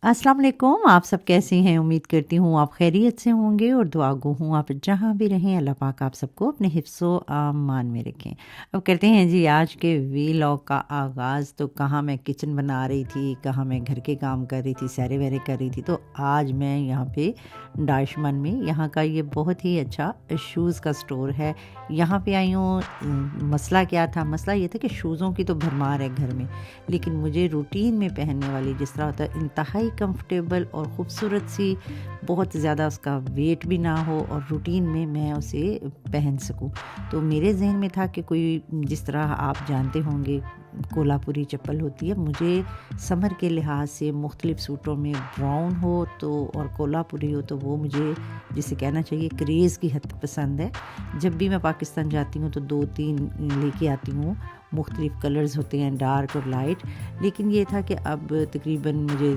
अस्सलाम वालेकुम। आप सब कैसे हैं? उम्मीद करती हूँ आप खैरियत से होंगे और दुआ गो हूँ आप जहाँ भी रहें अल्लाह पाक आप सबको अपने हिफ्ज़ो अमान में रखें। अब करते हैं जी आज के वीलॉग का आगाज़। तो कहाँ मैं किचन बना रही थी, कहाँ मैं घर के काम कर रही थी, सैरे वैरे कर रही थी। तो आज मैं यहाँ पे डाशमन में, यहाँ का ये बहुत ही अच्छा शूज़ का स्टोर है, यहाँ पे आई हूँ। मसला क्या था? मसला ये था कि शूज़ों की तो भरमार है घर में, लेकिन मुझे रूटीन में पहनने वाली जिस तरह होता है इंतहाई कंफर्टेबल और ख़ूबसूरत सी, बहुत ज़्यादा उसका वेट भी ना हो और रूटीन में मैं उसे पहन सकूं। तो मेरे जहन में था कि कोई, जिस तरह आप जानते होंगे कोल्हापुरी चप्पल होती है, मुझे समर के लिहाज से मुख्तलिफ़ सूटों में ब्राउन हो तो और कोल्हापुरी हो तो वो मुझे, जिसे कहना चाहिए, क्रेज़ की हद तक पसंद है। जब भी मैं पाकिस्तान जाती हूँ तो 2-3 लेके आती हूँ। मुख्तलिफ़ कलर्स होते हैं, डार्क और लाइट। लेकिन ये था कि अब तकरीबन मुझे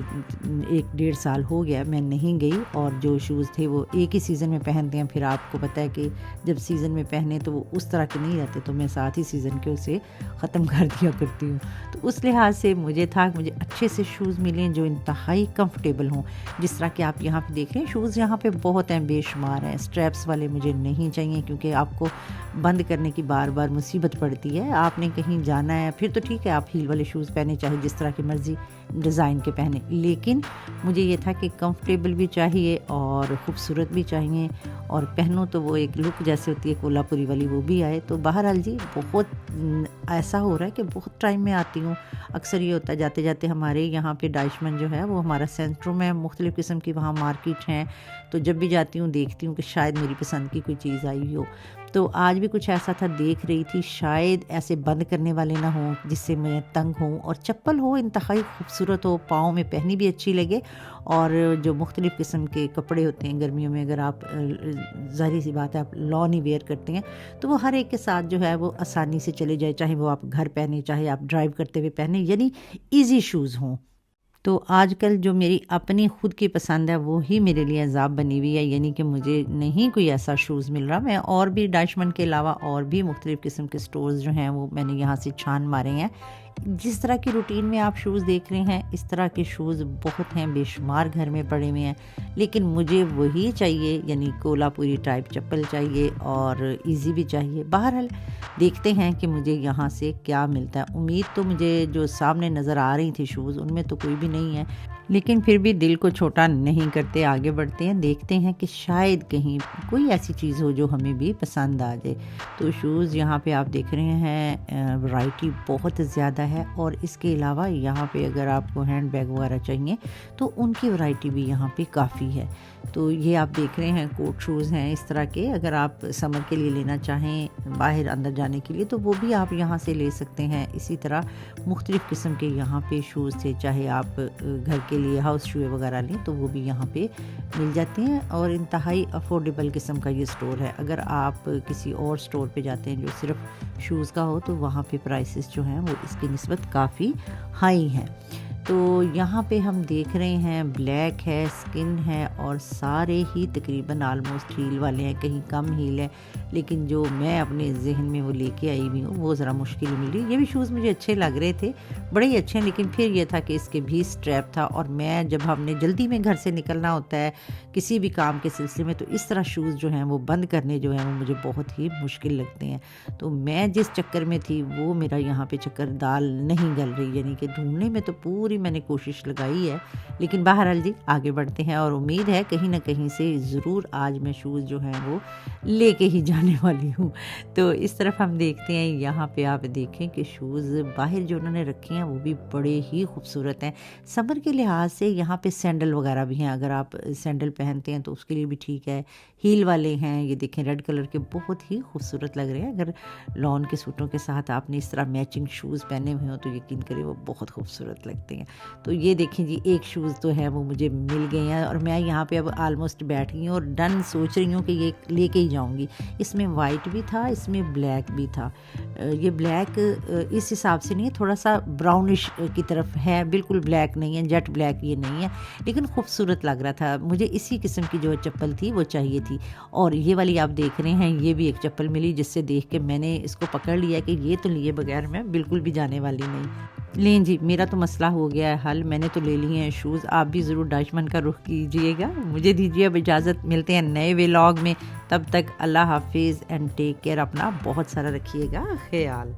1-1.5 साल हो गया मैं नहीं गई, और जो शूज़ थे वो एक ही सीज़न में पहनते हैं। फिर आपको पता है कि जब सीज़न में पहने तो वो उस तरह के नहीं रहते, तो मैं साथ ही सीज़न के उसे ख़त्म कर दिया करती हूँ। तो उस लिहाज से मुझे था कि मुझे अच्छे से शूज़ मिलें जो इंतहाई कंफर्टेबल हों। जिस तरह के आप यहाँ पे देख रहे हैं, शूज़ यहाँ पे बहुत हैं, बेशुमार हैं। स्ट्रैप्स वाले मुझे नहीं चाहिए, क्योंकि आपको बंद करने की बार बार मुसीबत पड़ती है। आपने कहीं जाना है फिर तो ठीक है, आप हील वाले शूज़ पहने, चाहे जिस तरह की मर्ज़ी डिज़ाइन के पहने। लेकिन मुझे ये था कि कंफर्टेबल भी चाहिए और ख़ूबसूरत भी चाहिए, और पहनूँ तो वो एक लुक जैसे होती है कोल्हापुरी वाली, वो भी आए। तो बहरहाल जी बहुत ऐसा हो रहा है कि बहुत टाइम में आती हूँ। अक्सर ये होता है जाते जाते, हमारे यहाँ पे डाशमन जो है वो हमारा सेंट्रम है, मुख्तलिफ़ किस्म की वहाँ मार्केट हैं। तो जब भी जाती हूँ देखती हूँ कि शायद मेरी पसंद की कोई चीज़ आई हो। तो आज भी कुछ ऐसा था, देख रही थी, शायद ऐसे बंद करने वाले ना हों जिससे मैं तंग हूँ, और चप्पल हो इंतहाई खूबसूरत हो, पाँव में पहनी भी अच्छी लगे। और जो मुख्तलिफ़ किस्म के कपड़े होते हैं गर्मियों में, अगर आप ज़ाहिर सी बात है आप लॉन ही वेयर करते हैं, तो वो हर एक के साथ जो है वो आसानी से चले जाए, चाहे वो आप घर पहने, चाहे आप ड्राइव करते हुए पहने, यानी ईजी शूज़ हों। तो आजकल जो मेरी अपनी खुद की पसंद है वो ही मेरे लिए अज़ाब बनी हुई है, यानी कि मुझे नहीं कोई ऐसा शूज़ मिल रहा। मैं और भी डाशमन के अलावा और भी मुख्तलिफ़ किस्म के स्टोर्स जो हैं वो मैंने यहाँ से छान मारे हैं। जिस तरह की रूटीन में आप शूज़ देख रहे हैं, इस तरह के शूज़ बहुत हैं, बेशुमार घर में पड़े हुए हैं। लेकिन मुझे वही चाहिए, यानी कोल्हापुरी टाइप चप्पल चाहिए और इजी भी चाहिए। बहरहाल देखते हैं कि मुझे यहाँ से क्या मिलता है। उम्मीद तो मुझे जो सामने नज़र आ रही थी शूज़, उनमें तो कोई भी नहीं है, लेकिन फिर भी दिल को छोटा नहीं करते, आगे बढ़ते हैं, देखते हैं कि शायद कहीं कोई ऐसी चीज़ हो जो हमें भी पसंद आ जाए। तो शूज़ यहाँ पे आप देख रहे हैं, वैरायटी बहुत ज़्यादा है। और इसके अलावा यहाँ पे अगर आपको हैंड बैग वगैरह चाहिए तो उनकी वैरायटी भी यहाँ पे काफ़ी है। तो ये आप देख रहे हैं कोट शूज़ हैं इस तरह के, अगर आप समर के लिए लेना चाहें, बाहर अंदर जाने के लिए, तो वो भी आप यहाँ से ले सकते हैं। इसी तरह मुख्तलिफ़ किस्म के यहाँ पे शूज़ थे, चाहे आप घर के लिए हाउस शू वगैरह लें तो वो भी यहाँ पे मिल जाते हैं। और इंतहाई अफोर्डेबल किस्म का ये स्टोर है। अगर आप किसी और स्टोर पे जाते हैं जो सिर्फ शूज़ का हो, तो वहाँ पे प्राइसेस जो हैं वो इसकी निस्बत काफ़ी हाई हैं। तो यहाँ पे हम देख रहे हैं ब्लैक है, स्किन है, और सारे ही तकरीबन आलमोस्ट हील वाले हैं, कहीं कम हील है। लेकिन जो मैं अपने जहन में वो लेके आई हुई हूँ वो ज़रा मुश्किल मिल रही। ये भी शूज़ मुझे अच्छे लग रहे थे, बड़े ही अच्छे हैं, लेकिन फिर ये था कि इसके भी स्ट्रैप था, और मैं जब हमने जल्दी में घर से निकलना होता है किसी भी काम के सिलसिले में, तो इस तरह शूज़ जो हैं वो बंद करने जो हैं वो मुझे बहुत ही मुश्किल लगते हैं। तो मैं जिस चक्कर में थी वो मेरा यहाँ पे चक्कर दाल नहीं गल रही, यानी कि ढूंढने में तो पूरी मैंने कोशिश लगाई है। लेकिन बहरहाल जी आगे बढ़ते हैं, और उम्मीद है कहीं ना कहीं से ज़रूर आज मैं शूज़ जो हैं वो लेके ही जाने वाली हूँ। तो इस तरफ हम देखते हैं, यहाँ पे आप देखें कि शूज़ बाहर जो उन्होंने रखे हैं वो भी बड़े ही खूबसूरत हैं। समर के लिहाज से यहाँ पे सैंडल वगैरह भी हैं, अगर आप सैंडल पहनते हैं तो उसके लिए भी ठीक है। हील वाले हैं, ये देखें रेड कलर के, बहुत ही खूबसूरत लग रहे हैं। अगर लॉन के सूटों के साथ आपने इस तरह मैचिंग शूज़ पहने हुए हो तो यकीन करें वो बहुत खूबसूरत लगते हैं। तो ये देखें जी, एक शूज़ तो है वो मुझे मिल गए हैं, और मैं यहाँ पे अब आलमोस्ट बैठ गई हूँ और डन सोच रही हूँ कि ये लेके ही जाऊँगी। इसमें वाइट भी था, इसमें ब्लैक भी था। ये ब्लैक इस हिसाब से नहीं है, थोड़ा सा ब्राउनिश की तरफ है, बिल्कुल ब्लैक नहीं है, जेट ब्लैक ये नहीं है, लेकिन खूबसूरत लग रहा था। मुझे इसी किस्म की जो चप्पल थी वो चाहिए थी। और ये वाली आप देख रहे हैं, ये भी एक चप्पल मिली जिससे देख के मैंने इसको पकड़ लिया कि ये तो लिए बगैर मैं बिल्कुल भी जाने वाली नहीं। لیں جی، میرا تو مسئلہ ہو گیا ہے حل، میں نے تو لے لیے ہیں شوز، آپ بھی ضرور ڈائچمن کا رخ کیجئے گا۔ مجھے دیجیے اب اجازت، ملتے ہیں نئے ولاگ میں، تب تک اللہ حافظ اینڈ ٹیک کیئر، اپنا بہت سارا رکھیے گا خیال۔